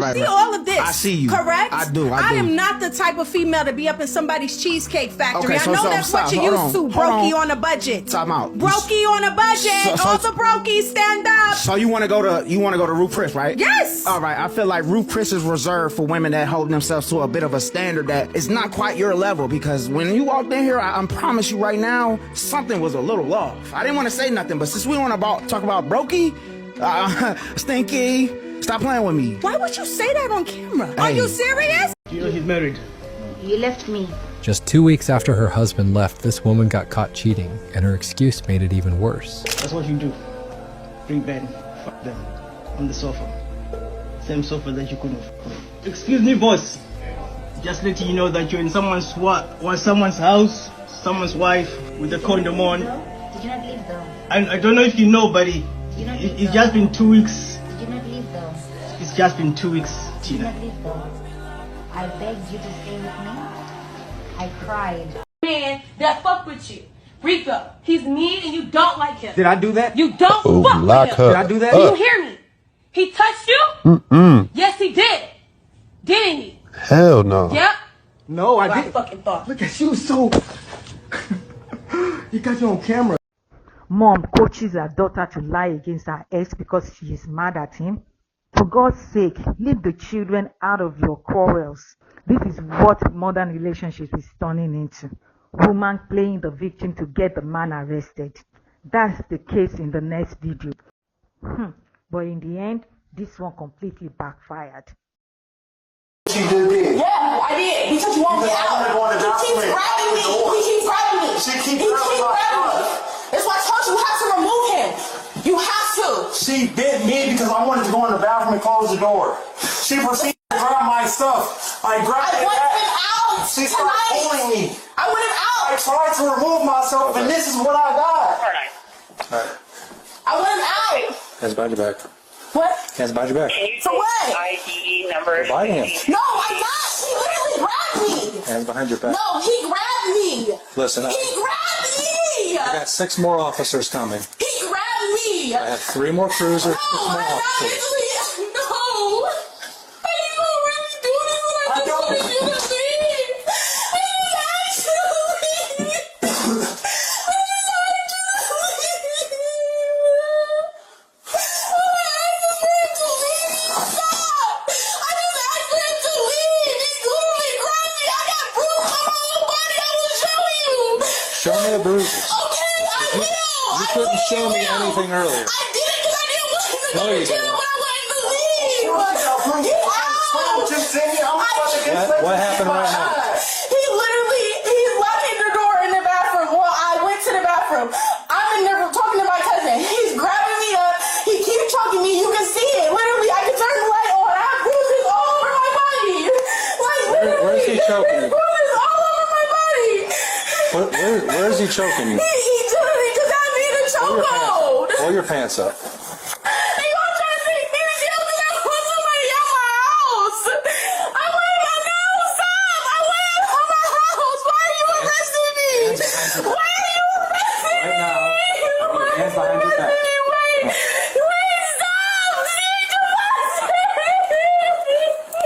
right. See all of this. I see you. Correct? I do. I am not the type of female to be up in somebody's cheesecake factory. Okay, I know that's what you're used to. Brokey on a budget. Time out. Brokey on a budget. All the brokies stand up. So you want to go to Ruth Chris, right? Yes. All right. I feel like Ruth Chris is reserved for women that hold themselves to a bit of a standard that is not quite your level. Because when you walked in here, I promise you right now, something was a little off. I didn't want to say nothing, but since we want to talk about brokey, Stinky, stop playing with me. Why would you say that on camera? Hey. Are you serious? You know he's married. You left me. Just 2 weeks after her husband left, this woman got caught cheating, and her excuse made it even worse. That's what you do. Bring Ben, fuck them, on the sofa. Same sofa that you couldn't. Excuse me, boss. Just letting you know that you're in someone's someone's house, someone's wife, with a condom on. Did you not leave though? I don't know if you know, buddy. It's just been 2 weeks. Did you not leave though? It's just been 2 weeks, Did you Tina. not leave though? I begged you to stay with me. I cried. Man that fuck with you. Rico, he's mean and you don't like him. Did I do that? You don't fuck with him. Did I do that? Do you hear me? He touched you? Yes, he did. Didn't he? Hell no. Yep. No, I I didn't. fucking thought. Look at you, so... You got you on camera. Mom coaches her daughter to lie against her ex because she is mad at him. For God's sake, leave the children out of your quarrels. This is what modern relationships is turning into. Woman playing the victim to get the man arrested. That's the case in the next video. But in the end, this one completely backfired. She did. Yeah, I did. Because you won't get out. He keeps grabbing me. He keeps grabbing me. She keeps grabbing me. That's why I told you have to remove him. You have to. She bit me because I wanted to go in the bathroom and close the door. She proceeded to grab my stuff. I grabbed it want back. him out. She started pulling me. I want him out. I tried to remove myself, and this is what I got. I want him out. Hands behind your back. What? Hands behind your back. For what? IDE number. Bite him. No, I not. He literally grabbed me. Hands behind your back. No, he grabbed me. Listen, He grabbed me. I got 6 more officers coming. He grabbed me. I have 3 more cruisers, 6 No, more I'm not officers. literally. No. I didn't really do this. I just wanted you to leave. I didn't actually. I just wanted you to leave. Show me the bruises. Okay, I will. You couldn't show me anything earlier. I did it because I didn't want him to No, go you to jail didn't. when I wanted to leave. Get out. What happened right now? He literally, he's locking the door in the bathroom. Well, I went to the bathroom. I'm in there talking to my cousin. He's grabbing me up. He keeps choking me. You can see it. Literally, I can turn the light on. I have bruises all over my body. Like, literally. Where's he choking you? Bruises all over my body. Where is he choking you? He literally just had me in a chokehold. Pull your pants up. He gonna try to take me to jail because I want somebody out my house. I want him out my house. Stop. I want him out my house. Why are you arresting me? Why are you arresting me? Right now. Hands behind your back. Wait, stop.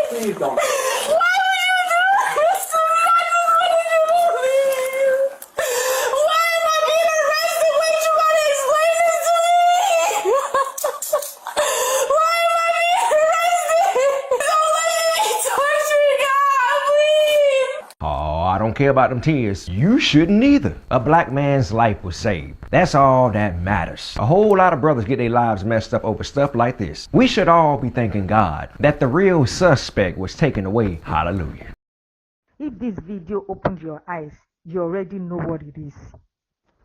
Please don't. Why would you do this to me? I just wanted you to leave. Why am I being arrested? Wait, you gotta explain this to me. Why am I being arrested? Don't let me torture God, please. Oh, I don't care about them tears. You shouldn't either. A black man's life was saved. That's all that matters. A whole lot of brothers get their lives messed up over stuff like this. We should all be thanking God that the real suspect was taken away. Hallelujah. If this video opened your eyes, you already know what it is.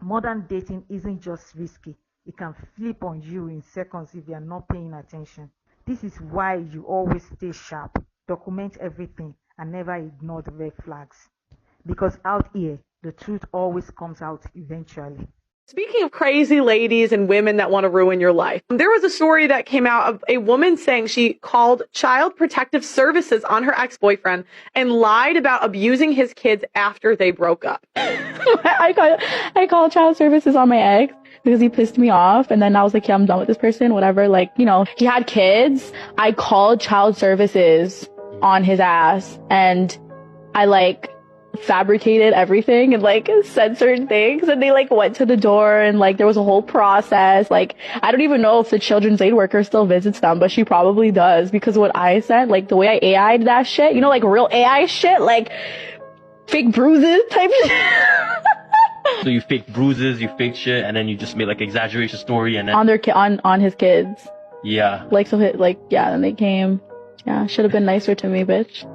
Modern dating isn't just risky. It can flip on you in seconds if you are not paying attention. This is why you always stay sharp, document everything, and never ignore the red flags. Because out here, the truth always comes out eventually. Speaking of crazy ladies and women that want to ruin your life, there was a story that came out of a woman saying she called Child Protective Services on her ex-boyfriend and lied about abusing his kids after they broke up. I called Child Services on my ex because he pissed me off. And then I was like, yeah, I'm done with this person, whatever. Like, you know, he had kids. I called child services on his ass, and I like fabricated everything and like said certain things, and they like went to the door, and like there was a whole process. Like, I don't even know if the children's aid worker still visits them, but she probably does, because what I said, like the way I AI'd that shit, you know, like real AI shit, like fake bruises type shit. So you fake bruises, you fake shit, and then you just made like exaggeration story, and then on their on his kids. Yeah. Like, so like, yeah, then they came. Yeah, should have been nicer to me, bitch.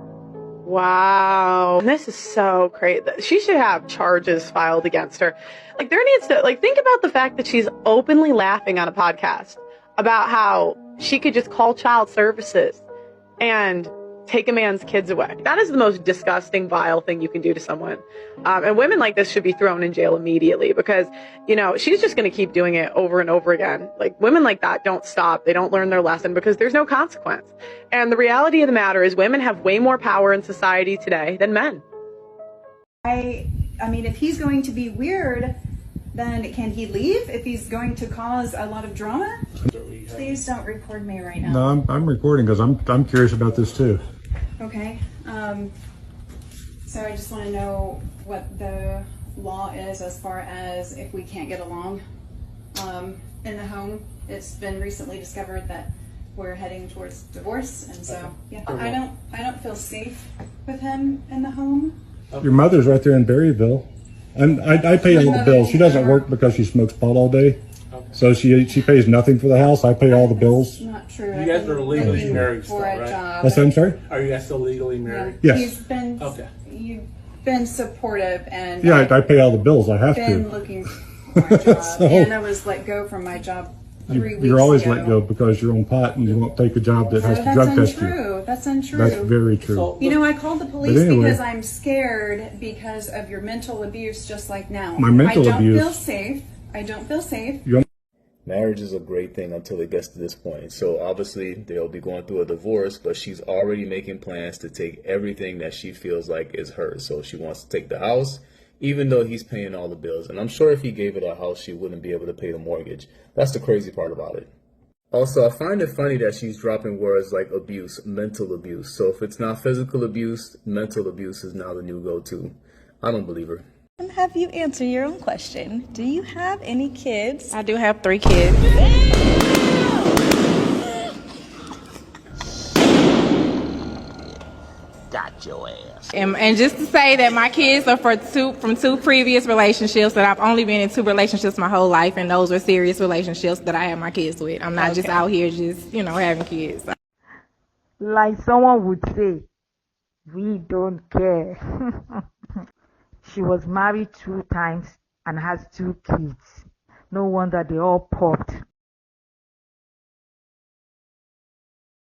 Wow. This is so crazy. She should have charges filed against her. Like, there needs to, like, think about the fact that she's openly laughing on a podcast about how she could just call child services and take a man's kids away. That is the most disgusting, vile thing you can do to someone. And women like this should be thrown in jail immediately, because, you know, she's just going to keep doing it over and over again. Like, women like that don't stop. They don't learn their lesson because there's no consequence. And the reality of the matter is women have way more power in society today than men. I mean, if he's going to be weird, then can he leave? If he's going to cause a lot of drama? Please don't record me right now. No, I'm recording because I'm curious about this too. Okay. So I just want to know what the law is as far as if we can't get along in the home. It's been recently discovered that we're heading towards divorce, and so yeah, I don't feel safe with him in the home. Your mother's right there in Berryville. I pay all the bills. She doesn't work because she smokes pot all day. So she pays nothing for the house. I pay all the bills. Not true. You guys are legally married still, right? What's that? I'm sorry? Are you guys still legally married? Yes. You've been supportive, and Yeah, I pay all the bills. I have been to. looking for a job, So- and I was let go from my job 3 weeks ago. You're always let go because you're on pot and you won't take a job that has to drug test you. That's untrue. That's very true. You know, I called the police anyway. because I'm scared because of your mental abuse, just like now. My mental abuse. I don't feel safe. I don't feel safe. Marriage is a great thing until it gets to this point. So obviously they'll be going through a divorce, but she's already making plans to take everything that she feels like is hers. So she wants to take the house, even though he's paying all the bills. And I'm sure if he gave her the house, she wouldn't be able to pay the mortgage. That's the crazy part about it. Also, I find it funny that she's dropping words like abuse, mental abuse. So if it's not physical abuse, mental abuse is now the new go-to. I don't believe her. And have you answer your own question? Do you have any kids? I do have 3 kids. Got your ass. And just to say that my kids are from 2 previous relationships, that I've only been in 2 relationships my whole life, and those were serious relationships that I had my kids with. I'm not just out here just, having kids. Like someone would say, we don't care. She was married 2 times and has 2 kids. No wonder they all popped